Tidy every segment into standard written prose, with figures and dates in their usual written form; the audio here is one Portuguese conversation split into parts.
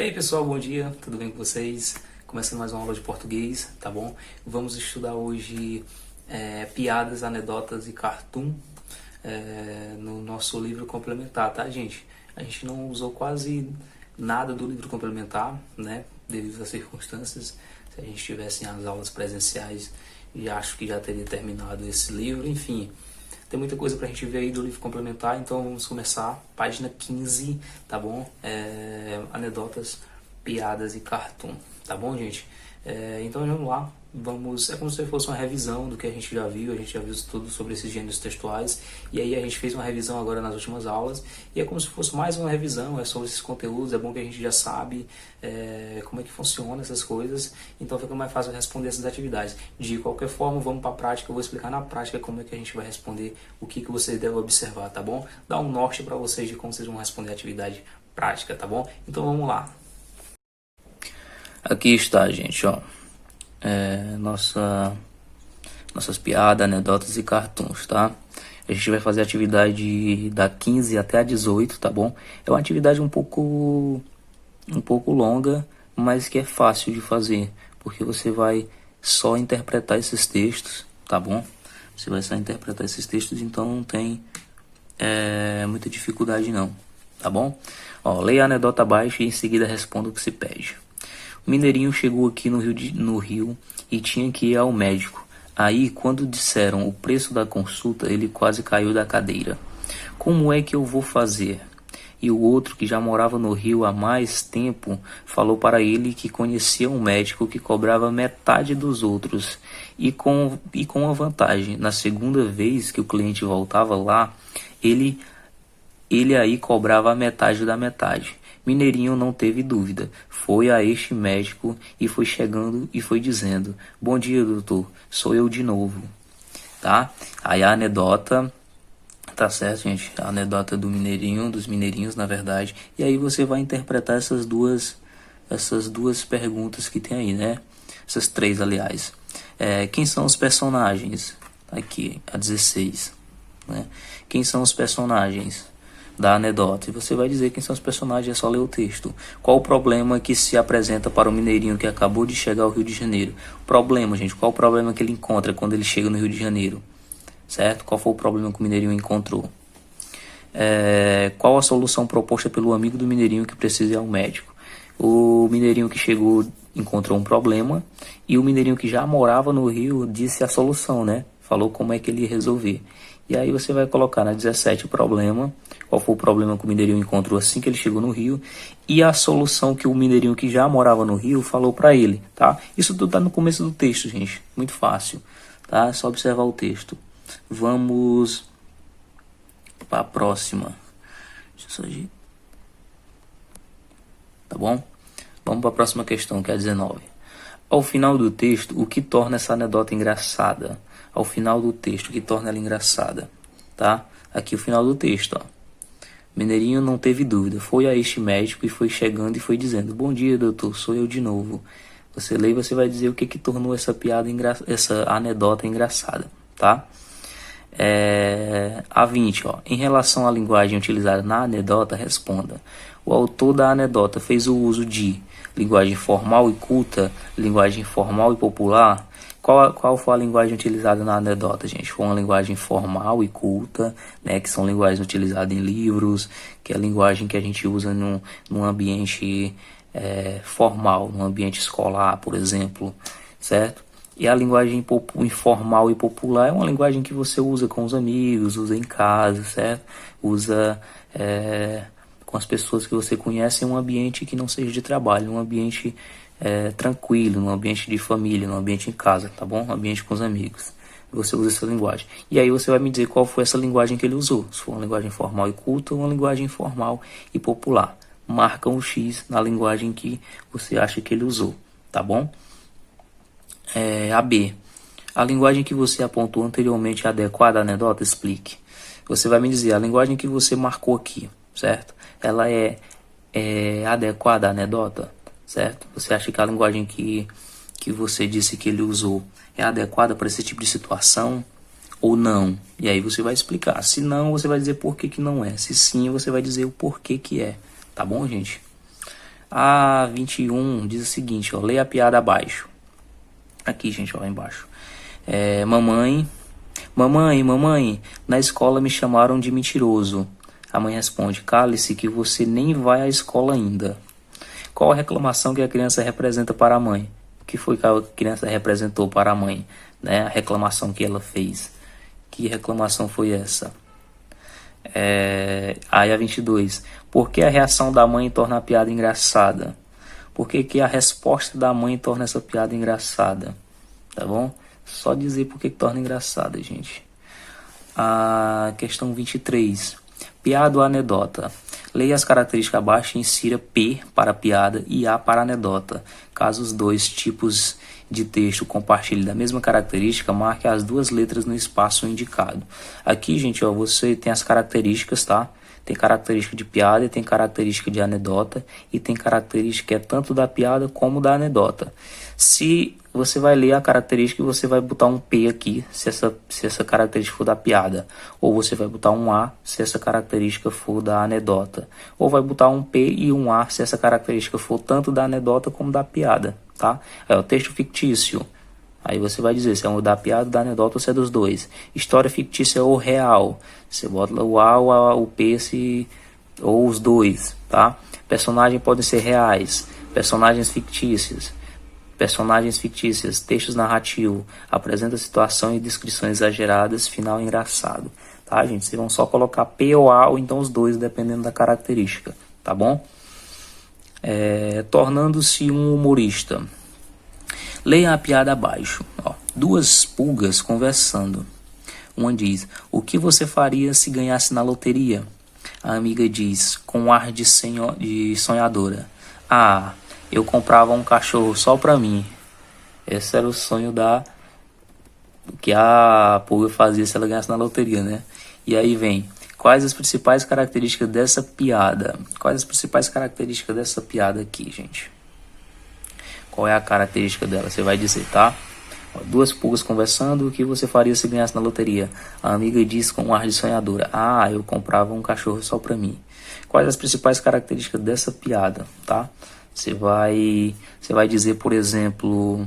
aí pessoal, bom dia, tudo bem com vocês? Começando mais uma aula de português, tá bom? Vamos estudar hoje piadas, anedotas e cartoon no nosso livro complementar, tá, gente? A gente não usou quase nada do livro complementar, né? Devido às circunstâncias. Se a gente tivesse as aulas presenciais, acho que já teria terminado esse livro, enfim. Tem muita coisa pra gente ver aí do livro complementar, então vamos começar. Página 15, tá bom? Anedotas, piadas e cartoon, tá bom, gente? Então vamos lá. É como se fosse uma revisão do que a gente já viu. A gente já viu tudo sobre esses gêneros textuais. E aí a gente fez uma revisão agora nas últimas aulas. E é como se fosse mais uma revisão sobre esses conteúdos. É bom que a gente já sabe como é que funciona essas coisas. Então fica mais fácil responder essas atividades. De qualquer forma, vamos para a prática. Eu vou explicar na prática como é que a gente vai responder, o que vocês devem observar, tá bom? Dá um norte para vocês de como vocês vão responder a atividade prática, tá bom? Então vamos lá. Aqui está, gente, ó. Nossas piadas, anedotas e cartoons, tá? A gente vai fazer a atividade da 15 até a 18, tá bom? É uma atividade um pouco longa, mas que é fácil de fazer, porque você vai só interpretar esses textos, tá bom? Você vai só interpretar esses textos, então não tem muita dificuldade não, tá bom? Ó, leia a anedota abaixo e em seguida responda o que se pede. O mineirinho chegou aqui no Rio e tinha que ir ao médico. Aí, quando disseram o preço da consulta, ele quase caiu da cadeira. Como é que eu vou fazer? E o outro, que já morava no Rio há mais tempo, falou para ele que conhecia um médico que cobrava metade dos outros. E com uma vantagem, na segunda vez que o cliente voltava lá, ele aí cobrava a metade da metade. Mineirinho não teve dúvida, foi a este médico e foi chegando e foi dizendo: bom dia, doutor, sou eu de novo, tá? Aí a anedota, tá certo, gente? A anedota do mineirinho, dos mineirinhos, na verdade. E aí você vai interpretar essas duas perguntas que tem aí, né? Essas três, aliás. Quem são os personagens? Aqui, a 16, né? Quem são os personagens da anedota? E você vai dizer quem são os personagens, é só ler o texto. Qual o problema que se apresenta para o mineirinho que acabou de chegar ao Rio de Janeiro? Problema, gente, qual o problema que ele encontra quando ele chega no Rio de Janeiro? Certo? Qual foi o problema que o mineirinho encontrou? Qual a solução proposta pelo amigo do mineirinho que precisa ir ao médico? O mineirinho que chegou encontrou um problema e o mineirinho que já morava no Rio disse a solução, né? Falou como é que ele ia resolver. E aí você vai colocar na 17 o problema, qual foi o problema que o mineirinho encontrou assim que ele chegou no Rio, e a solução que o mineirinho que já morava no Rio falou para ele, tá? Isso tudo tá no começo do texto, gente, muito fácil, tá? É só observar o texto. Vamos para a próxima. Deixa eu só ajeitar. Tá bom? Vamos para a próxima questão, que é a 19. Ao final do texto, o que torna essa anedota engraçada? Ao final do texto, o que torna ela engraçada, tá? Aqui o final do texto, ó. Mineirinho não teve dúvida, foi a este médico e foi chegando e foi dizendo: bom dia, doutor, sou eu de novo. Você lê e você vai dizer o que tornou essa essa anedota engraçada, tá? A 20, ó. Em relação à linguagem utilizada na anedota, responda. O autor da anedota fez o uso de linguagem formal e culta, linguagem formal e popular. Qual foi a linguagem utilizada na anedota, gente? Foi uma linguagem formal e culta, né? Que são linguagens utilizadas em livros, que é a linguagem que a gente usa num ambiente formal, num ambiente escolar, por exemplo, certo? E a linguagem informal e popular é uma linguagem que você usa com os amigos, usa em casa, certo? Usa com as pessoas que você conhece em um ambiente que não seja de trabalho, um ambiente tranquilo, num ambiente de família, num ambiente em casa, tá bom? Um ambiente com os amigos. Você usa essa linguagem. E aí você vai me dizer qual foi essa linguagem que ele usou. Se for uma linguagem formal e culta ou uma linguagem informal e popular. Marca um X na linguagem que você acha que ele usou, tá bom? A B. A linguagem que você apontou anteriormente é adequada à anedota? Explique. Você vai me dizer a linguagem que você marcou aqui, certo? Ela é adequada à anedota? Certo? Você acha que a linguagem que você disse que ele usou é adequada para esse tipo de situação ou não? E aí você vai explicar. Se não, você vai dizer por que não é. Se sim, você vai dizer o porquê que é. Tá bom, gente? A 21 diz o seguinte, ó, leia a piada abaixo. Aqui, gente, ó, lá embaixo. Mamãe, na escola me chamaram de mentiroso. A mãe responde, cale-se que você nem vai à escola ainda. Qual a reclamação que a criança representa para a mãe? O que foi que a criança representou para a mãe? Né? A reclamação que ela fez. Que reclamação foi essa? Aí a 22. Por que a reação da mãe torna a piada engraçada? Por que a resposta da mãe torna essa piada engraçada? Tá bom? Só dizer por que torna engraçada, gente. A questão 23. Piada ou anedota? Leia as características abaixo e insira P para piada e A para anedota. Caso os dois tipos de texto compartilhem da mesma característica, marque as duas letras no espaço indicado. Aqui, gente, ó, você tem as características, tá? Tem característica de piada e tem característica de anedota e tem característica que é tanto da piada como da anedota. Se você vai ler a característica e você vai botar um P aqui, se essa característica for da piada. Ou você vai botar um A, se essa característica for da anedota. Ou vai botar um P e um A, se essa característica for tanto da anedota como da piada, tá? É o texto fictício. Aí você vai dizer se é um da piada, da anedota ou se é dos dois. História fictícia ou real. Você bota o A, o P, ou os dois, tá? Personagens podem ser reais. Personagens fictícios, textos narrativos, apresenta situação e descrições exageradas, final engraçado. Tá, gente? Vocês vão só colocar P ou A, ou então os dois, dependendo da característica, tá bom? Tornando-se um humorista. Leia a piada abaixo. Ó, duas pulgas conversando. Uma diz, o que você faria se ganhasse na loteria? A amiga diz, com um ar de sonhadora. Ah, eu comprava um cachorro só pra mim. Esse era o sonho que a pulga fazia se ela ganhasse na loteria, né? E aí vem, quais as principais características dessa piada? Quais as principais características dessa piada aqui, gente? Qual é a característica dela? Você vai dizer, tá? Ó, duas pulgas conversando, o que você faria se ganhasse na loteria? A amiga diz com um ar de sonhadora. Ah, eu comprava um cachorro só pra mim. Quais as principais características dessa piada, tá? Você vai dizer, por exemplo,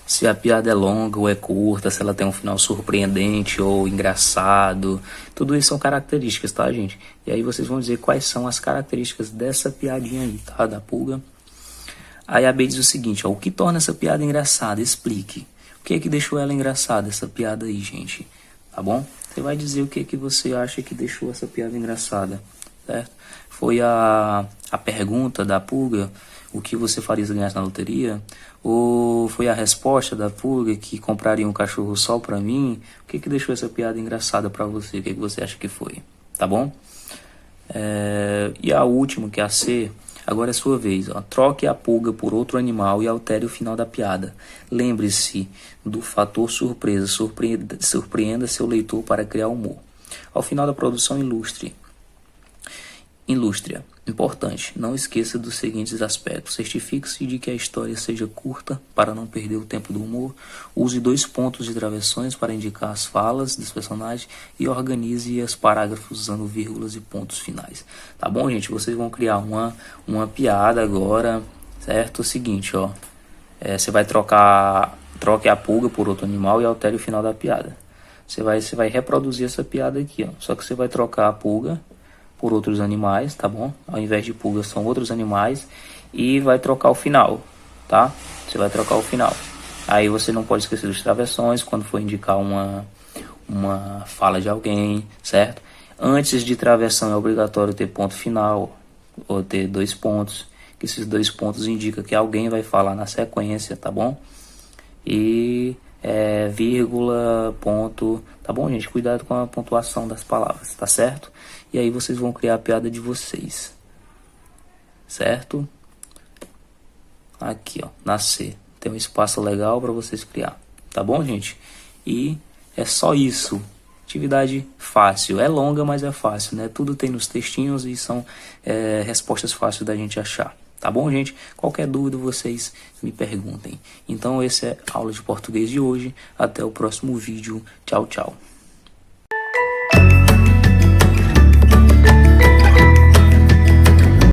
se a piada é longa ou é curta, se ela tem um final surpreendente ou engraçado. Tudo isso são características, tá, gente? E aí vocês vão dizer quais são as características dessa piadinha aí, tá? Da pulga. Aí a B diz o seguinte, ó, o que torna essa piada engraçada? Explique. O que é que deixou ela engraçada, essa piada aí, gente? Tá bom? Você vai dizer o que é que você acha que deixou essa piada engraçada, certo? Foi a pergunta da pulga, o que você faria se ganhasse na loteria? Ou foi a resposta da pulga, que compraria um cachorro só pra mim? O que que deixou essa piada engraçada pra você? O que que você acha que foi? Tá bom? E a última, que é a C, agora é sua vez. Ó. Troque a pulga por outro animal e altere o final da piada. Lembre-se do fator surpresa. Surpreenda seu leitor para criar humor. Ao final da produção, ilustre. Ilústria. Importante, não esqueça dos seguintes aspectos. Certifique-se de que a história seja curta, para não perder o tempo do humor. Use 2 pontos de travessões para indicar as falas dos personagens e organize os parágrafos usando vírgulas e pontos finais. Tá bom, gente? Vocês vão criar uma piada agora, certo? O seguinte, ó. Você vai troque a pulga por outro animal e altere o final da piada. Você vai reproduzir essa piada aqui, ó. Só que você vai trocar a pulga por outros animais, tá bom? Ao invés de pulgas são outros animais e vai trocar o final, tá? Você vai trocar o final. Aí você não pode esquecer dos travessões quando for indicar uma fala de alguém, certo? Antes de travessão é obrigatório ter ponto final ou ter 2 pontos, que esses 2 pontos indicam que alguém vai falar na sequência, tá bom? E vírgula, ponto, tá bom, gente? Cuidado com a pontuação das palavras, tá certo? E aí vocês vão criar a piada de vocês, certo? Aqui, ó, na C, tem um espaço legal para vocês criar, tá bom, gente? E é só isso. Atividade fácil, é longa, mas é fácil, né? Tudo tem nos textinhos e são respostas fáceis da gente achar. Tá bom, gente? Qualquer dúvida vocês me perguntem. Então esse é a aula de português de hoje. Até o próximo vídeo. Tchau, tchau.